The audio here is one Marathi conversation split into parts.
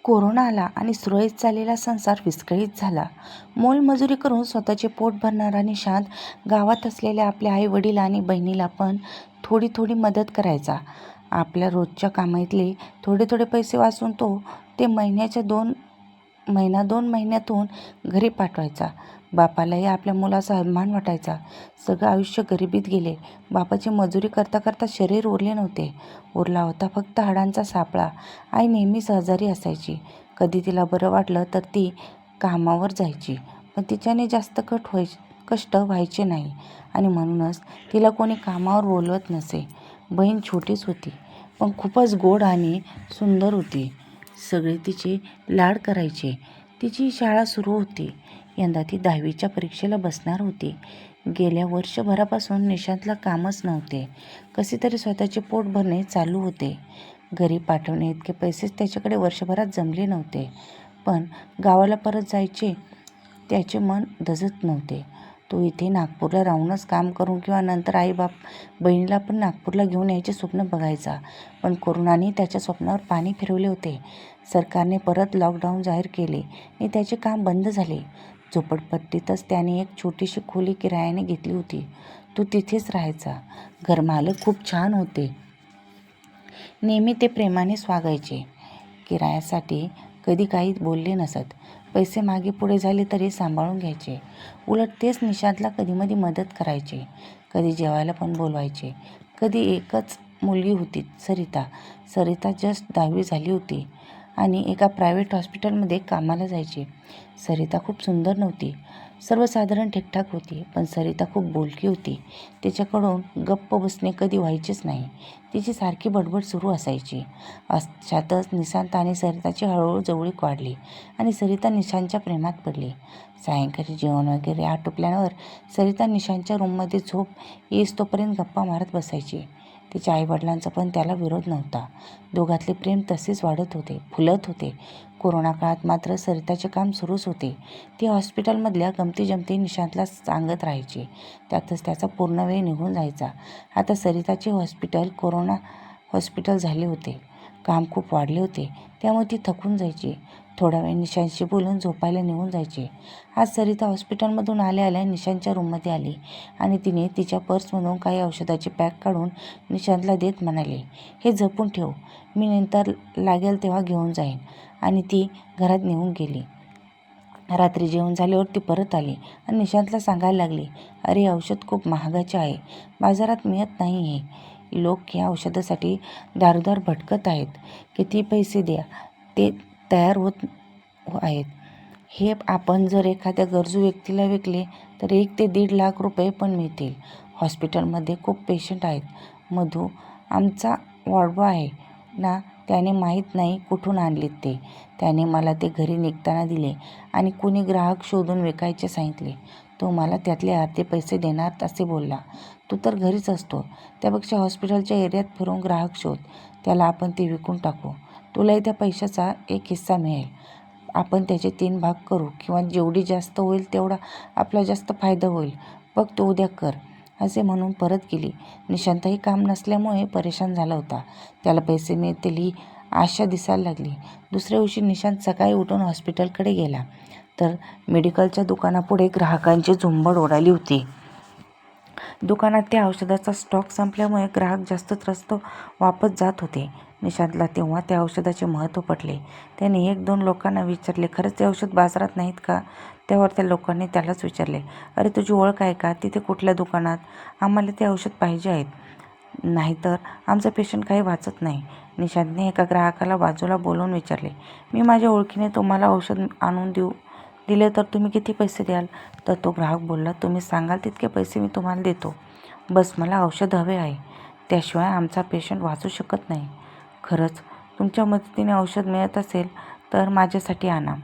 कोरोना आला आणि सुरळीत चाललेला संसार विस्कळीत झाला. मोलमजुरी करून स्वतःचे पोट भरणारा निशांत गावात असलेल्या आपल्या आई वडील आणि बहिणीला पण थोडी थोडी मदत करायचा. आपल्या रोजच्या कामातले थोडे थोडे पैसे वाचून तो ते दोन महिन्यातून घरी पाठवायचा. बापालाही आपल्या मुलाचा अभिमान वाटायचा. सगळं आयुष्य गरिबीत गेले. बापाची मजुरी करता करता शरीर उरले नव्हते. उरला होता फक्त हाडांचा सापळा. आई नेहमीच आजारी असायची. कधी तिला बरं वाटलं तर ती कामावर जायची, पण तिच्याने जास्त कष्ट व्हायचे नाही आणि म्हणूनच तिला कोणी कामावर बोलवत नसे. बहीण छोटीच होती, पण खूपच गोड आणि सुंदर होती. सगळे तिचे लाड करायचे. तिची शाळा सुरू होती. यंदा ती 10वीच्या परीक्षेला बसणार होती. गेल्या वर्षभरापासून निशांतला कामच नव्हते. कसे तरी स्वतःचे पोट भरणे चालू होते. घरी पाठवणे इतके पैसेच त्याच्याकडे वर्षभरात जमले नव्हते. पण गावाला परत जायचे त्याचे मन धजत नव्हते. तो इथे नागपूरला राहूनच काम करून किंवा नंतर आई-बाप बहिणीला पण नागपूरला घेऊन यायचे स्वप्न बघायचा. पण कोरोनाने त्याच्या स्वप्नावर पाणी फिरवले होते. सरकारने परत लॉकडाऊन जाहीर केले आणि त्याचे काम बंद झाले. झोपडपट्टीतच त्याने एक छोटीशी खोली किरायाने घेतली होती. तो तिथेच राहायचा. घरमालक खूप छान होते. नेहमी ते प्रेमाने स्वागायचे. किरायासाठी कधी काही बोलले नसत. पैसे मागे पुढे झाले तरी सांभाळून घ्यायचे. उलट तेच निशांतला कधीमधी मदत करायचे. कधी जेवायला पण बोलवायचे. कधी एकच मुलगी होती, सरिता जस्ट 10वी झाली होती आणि एका प्रायव्हेट हॉस्पिटलमध्ये कामाला जायची. सरिता खूप सुंदर नव्हती. सर्वसाधारण ठीकठाक होती, पण सरिता खूप बोलकी होती. तिच्याकडून गप्प बसणे कधी व्हायचेच नाही. तिची सारखी बडबड सुरू असायची. अशातच निशांत आणि सरिताची हळूहळू जवळीक वाढली आणि सरिता निशांतच्या प्रेमात पडली. सायंकाळी जेवण वगैरे आटोपल्यावर सरिता निशांतच्या रूममध्ये झोप येईस तोपर्यंत गप्पा मारत बसायची. तिच्या आईवडिलांचा पण त्याला विरोध नव्हता. दोघातले प्रेम तसेच फुलत होते. कोरोना काळात मात्र सरिताचे काम सुरूच होते. ती हॉस्पिटलमधल्या गमतीजमती निशांतला सांगत राहायची. त्यातच त्याचा पूर्ण वेळ निघून जायचा. आता सरिताचे कोरोना हॉस्पिटल झाले होते. काम खूप वाढले होते, त्यामुळे ती थकून जायची. थोडा वेळ निशांतशी बोलून झोपायला निघून जायची. आज सरिता हॉस्पिटलमधून आल्या निशांतच्या रूममध्ये आली आणि तिने तिच्या पर्समधून काही औषधाचे पॅक काढून निशांतला देत म्हणाली, हे जपून ठेव, मी नंतर लागेल तेव्हा घेऊन जाईन. आणि ती घरात निघून गेली. रात्री जेवण झाल्यावर ती परत आली आणि निशांतला सांगायला लागली, अरे औषध खूप महागाचे आहे, बाजारात मिळत नाही हे. लोक या औषधासाठी दारोदार भटकत आहेत. किती पैसे द्या ते तयार होत आहेत. हे आपण जर एखाद्या गरजू व्यक्तीला विकले तर 1 ते 1.5 लाख रुपये पण मिळतील. हॉस्पिटलमध्ये खूप पेशंट आहेत. मधू आमचा वॉर्डबॉय आहे ना, त्याने माहीत नाही कुठून आणलेत ते. त्याने मला ते घरी निघताना दिले आणि कुणी ग्राहक शोधून विकायचे सांगितले. तो मला त्यातले अर्धे पैसे देणार असे बोलला. तू तर घरीच असतो, त्यापेक्षा हॉस्पिटलच्या एरियात फिरून ग्राहक शोध, त्याला आपण ते विकून टाकू. तुलाही त्या पैशाचा एक हिस्सा मिळेल. आपण त्याचे 3 भाग करू किंवा जेवढी जास्त होईल तेवढा आपला जास्त फायदा होईल. बघ तो उद्या कर, असे म्हणून परत गेली. निशांतही काम नसल्यामुळे परेशान झाला होता. त्याला पैसे मिळतील ही आशा दिसायला लागली. दुसऱ्या दिवशी निशांत सकाळी उठून हॉस्पिटलकडे गेला तर मेडिकलच्या दुकानापुढे ग्राहकांची झुंबड उडाली होती. दुकानात त्या औषधाचा स्टॉक संपल्यामुळे ग्राहक जास्त त्रस्त वापस जात होते. निशांतला तेव्हा त्या औषधाचे महत्त्व पटले. त्याने 1-2 लोकांना विचारले, खरंच ते औषध बाजारात नाहीत का? त्यावर त्या लोकांनी त्यालाच विचारले, अरे तुझी ओळख आहे का? तिथे कुठल्या दुकानात? आम्हाला ते औषध पाहिजे आहेत, नाहीतर आमचा पेशंट काही वाचत नाही. निशांतने एका ग्राहकाला बाजूला बोलवून विचारले, मी माझ्या ओळखीने तुम्हाला औषध आणून दिले तर तुम्ही किती पैसे द्याल? तर तो ग्राहक बोलला, तुम्ही सांगाल तितके पैसे मी तुम्हाला देतो. बस मला औषध हवे आहे, त्याशिवाय आमचा पेशंट वाचू शकत नाही. खरंच तुमच्या मदतीने औषध मिळत असेल तर माझ्यासाठी आणा.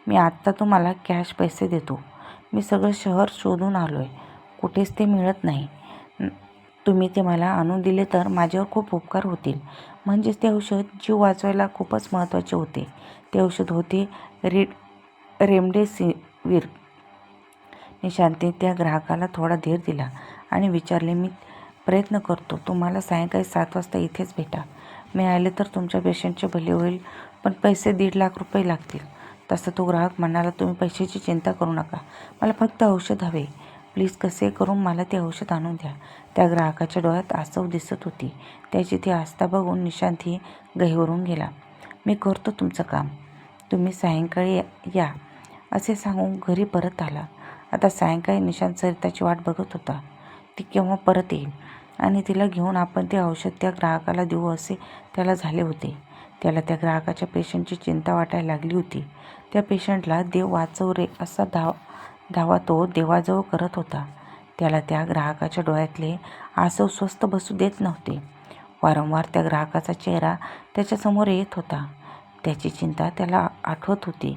मी आत्ता तुम्हाला कॅश पैसे देतो. मी सगळं शहर शोधून आलो आहे, कुठेच ते मिळत नाही. तुम्ही ते मला आणून दिले तर माझ्यावर खूप उपकार होतील. म्हणजेच ते औषध जीव वाचवायला खूपच महत्त्वाचे होते. ते औषध होते रेमडेसिवीर. निशांतने त्या ग्राहकाला थोडा धीर दिला आणि विचारले, मी प्रयत्न करतो. तुम्हाला सायंकाळी 7 वाजता इथेच भेटा. मिळाले तर तुमच्या पेशंटचे भले होईल. पण पैसे 1.5 लाख रुपये लागतील. तसा तो ग्राहक म्हणाला, तुम्ही पैशाची चिंता करू नका, मला फक्त औषध हवे, प्लीज कसे करून मला ते औषध आणून द्या. त्या ग्राहकाच्या डोळ्यात आसव दिसत होती. त्याची ती आस्था बघून निशांतही गहिवरून गेला. मी करतो तुमचं काम, तुम्ही सायंकाळी या असे सांगून घरी परत आला. आता सायंकाळी निशांत सरिताची वाट बघत होता. ती केव्हा परत येईल आणि तिला घेऊन आपण ते औषध त्या ग्राहकाला देऊ असे त्याला झाले होते. त्याला त्या ग्राहकाच्या पेशंटची चिंता वाटायला लागली होती. त्या पेशंटला देव वाचव रे असा धावा तो देवाजवळ करत होता. त्याला त्या ग्राहकाच्या डोळ्यातले आसव स्वस्थ बसू देत नव्हते. वारंवार त्या ग्राहकाचा चेहरा त्याच्यासमोर येत होता. त्याची चिंता त्याला आठवत होती.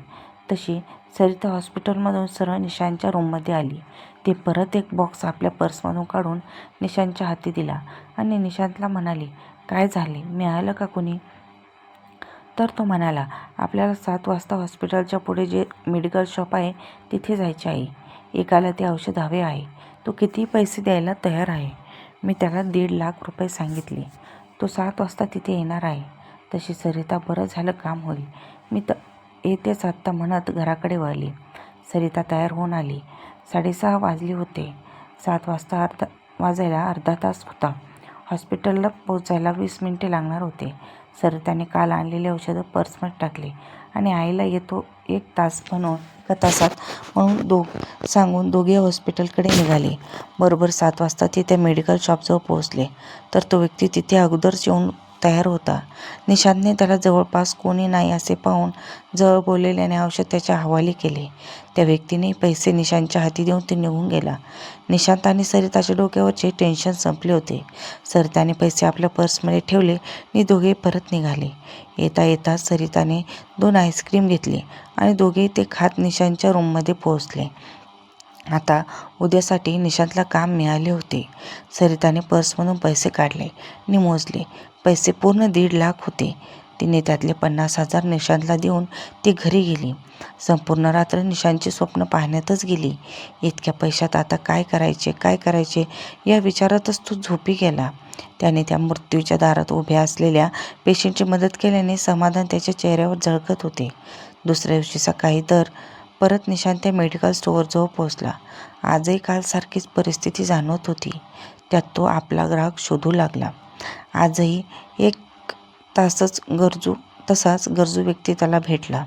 तशी सरिता हॉस्पिटलमधून सरळ निशांतच्या रूममध्ये आली. ती परत एक बॉक्स आपल्या पर्समधून काढून निशांतच्या हाती दिला आणि निशांतला म्हणाली, काय झाले, मिळालं का कुणी? तर तो म्हणाला, आपल्याला 7 वाजता हॉस्पिटलच्या पुढे जे मेडिकल शॉप आहे तिथे जायचे आहे. एकाला ते औषध हवे आहे. तो कितीही पैसे द्यायला तयार आहे. मी त्याला 1.5 लाख रुपये सांगितले. तो 7 वाजता तिथे येणार आहे. तशी सरिता, बरं झालं, काम होईल, मी येतेच आत्ता म्हणत घराकडे वळली. सरिता तयार होऊन आली. 6:30 वाजले होते. 7 वाजायला अर्धा तास होता. हॉस्पिटलला पोचायला 20 मिनिटे लागणार होते. सरिताने काल आणलेले औषधं पर्समध्ये टाकले आणि आईला येतो 1 तास म्हणून एका तासात म्हणून सांगून दोघे हॉस्पिटलकडे निघाले. बरोबर 7 वाजता ते त्या मेडिकल शॉपजवळ पोहोचले तर तो व्यक्ती तिथे अगोदरच येऊन तयार होता. निशांतने त्याला जवळपास कोणी नाही असे पाहून जवळ बोललेल्याने औषध त्याच्या हवाली केले. त्या व्यक्तीने पैसे निशांतच्या हाती देऊन ते निघून गेला. निशांत आणि सरिताच्या डोक्यावरचे टेन्शन संपले होते. सरिताने पैसे आपल्या पर्समध्ये ठेवले आणि दोघे परत निघाले. येता येता सरिताने 2 आईस्क्रीम घेतले आणि दोघे ते खात निशांतच्या रूममध्ये पोहोचले. आता उद्यासाठी निशांतला काम मिळाले होते. सरिताने पर्समधून पैसे काढले आणि मोजले. पैसे पूर्ण 1.5 लाख होते. तिने त्यातले 50,000 निशांतला देऊन ती घरी गेली. संपूर्ण रात्र निशांतची स्वप्न पाहण्यातच गेली. इतक्या पैशात आता काय करायचे या विचारातच तो झोपी गेला. त्याने त्या मृत्यूच्या दारात उभ्या असलेल्या पेशंटची मदत केल्याने समाधान त्याच्या चेहऱ्यावर झळकत होते. दुसऱ्या दिवशी सकाळी परत निशांत त्या मेडिकल स्टोअरजवळ पोहोचला. आजही कालसारखीच परिस्थिती जाणवत होती. त्यात तो आपला ग्राहक शोधू लागला. आजही 1 तसाच गरजू व्यक्ती त्याला भेटला.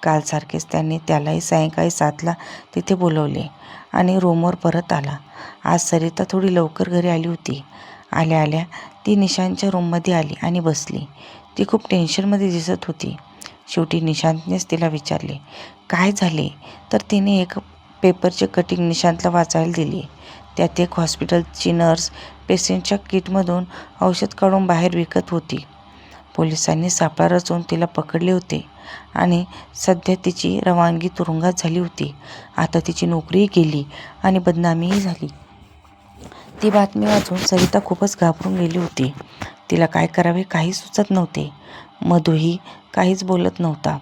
कालसारखेच त्यांनी त्यालाही सायंकाळी 7ला तिथे बोलवले आणि रूमवर परत आला. आज सरिता थोडी लवकर घरी आली होती. आल्या आल्या ती निशांतच्या रूममध्ये आली आणि बसली. ती खूप टेन्शनमध्ये दिसत होती. शेवटी निशांतनेच तिला विचारले, काय झाले? तर तिने एक पेपरचे कटिंग निशांतला वाचायला दिले. त्यात एक हॉस्पिटलची नर्स पेशंटच्या किटमधून औषध काढून बाहेर विकत होती. पोलिसांनी सापळा रचून तिला पकडले होते आणि सध्या तिची रवानगी तुरुंगात झाली होती. आता तिची नोकरीही गेली आणि बदनामीही झाली. ती बातमी वाचून सरिता खूपच घाबरून गेली होती. तिला काय करावे काही सुचत नव्हते. मधूही काहीच बोलत नव्हता.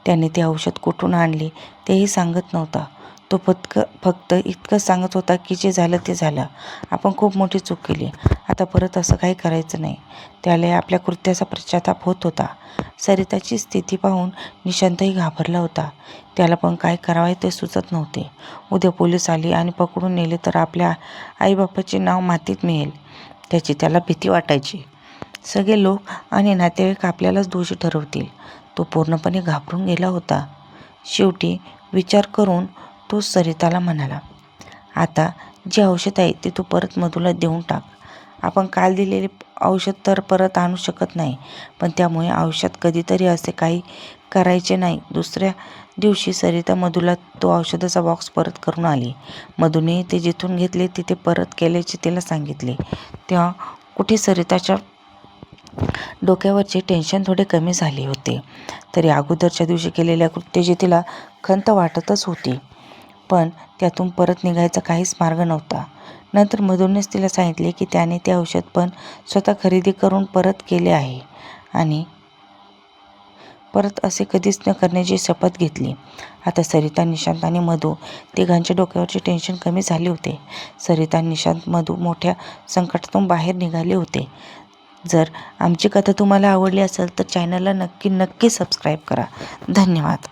त्याने ते औषध कुठून आणले तेही सांगत नव्हता. तो फक्त इतकंच सांगत होता की जे झालं ते झालं. आपण खूप मोठी चूक केली. आता परत असं काही करायचं नाही. त्याला आपल्या कृत्याचा पश्चाताप होत होता. सरिताची स्थिती पाहून निशांतही घाबरला होता. त्याला पण काय करावे ते सुचत नव्हते. उद्या पोलीस आले आणि पकडून नेले तर आपल्या आईबापाचे नाव मातीत मिळेल, त्याची त्याला भीती वाटायची. सगळे लोक आणि नातेवाईक आपल्यालाच दोषी ठरवतील. तो पूर्णपणे घाबरून गेला होता. शेवटी विचार करून तो सरिताला म्हणाला, आता जे औषध आहे ते तू परत मधूला देऊन टाक. आपण काल दिलेले औषध तर परत आणू शकत नाही, पण त्यामुळे आयुष्यात कधीतरी असे काही करायचे नाही. दुसऱ्या दिवशी सरिता मधूला तो औषधाचा बॉक्स परत करून आली. मधूने ते जिथून घेतले तिथे परत केल्याचे तिला सांगितले. तेव्हा कुठे सरिताच्या डोक्यावरचे टेन्शन थोडे कमी झाले होते. तरी अगोदरच्या दिवशी केलेल्या कृत्याची तिला खंत वाटतच होती, पण त्यातून परत निघायचा काहीच मार्ग नव्हता. नंतर मधूनच तिला सांगितले की त्याने ते औषध पण स्वतः खरेदी करून परत केले आहे आणि परत असे कधीच न करण्याची शपथ घेतली. आता सरिता, निशांत आणि मधू तिघांच्या डोक्यावरचे टेन्शन कमी झाले होते. सरिता, निशांत, मधू मोठ्या संकटातून बाहेर निघाले होते. जर आमची कथा तुम्हाला आवडली असेल तर चॅनलला नक्की सबस्क्राईब करा. धन्यवाद.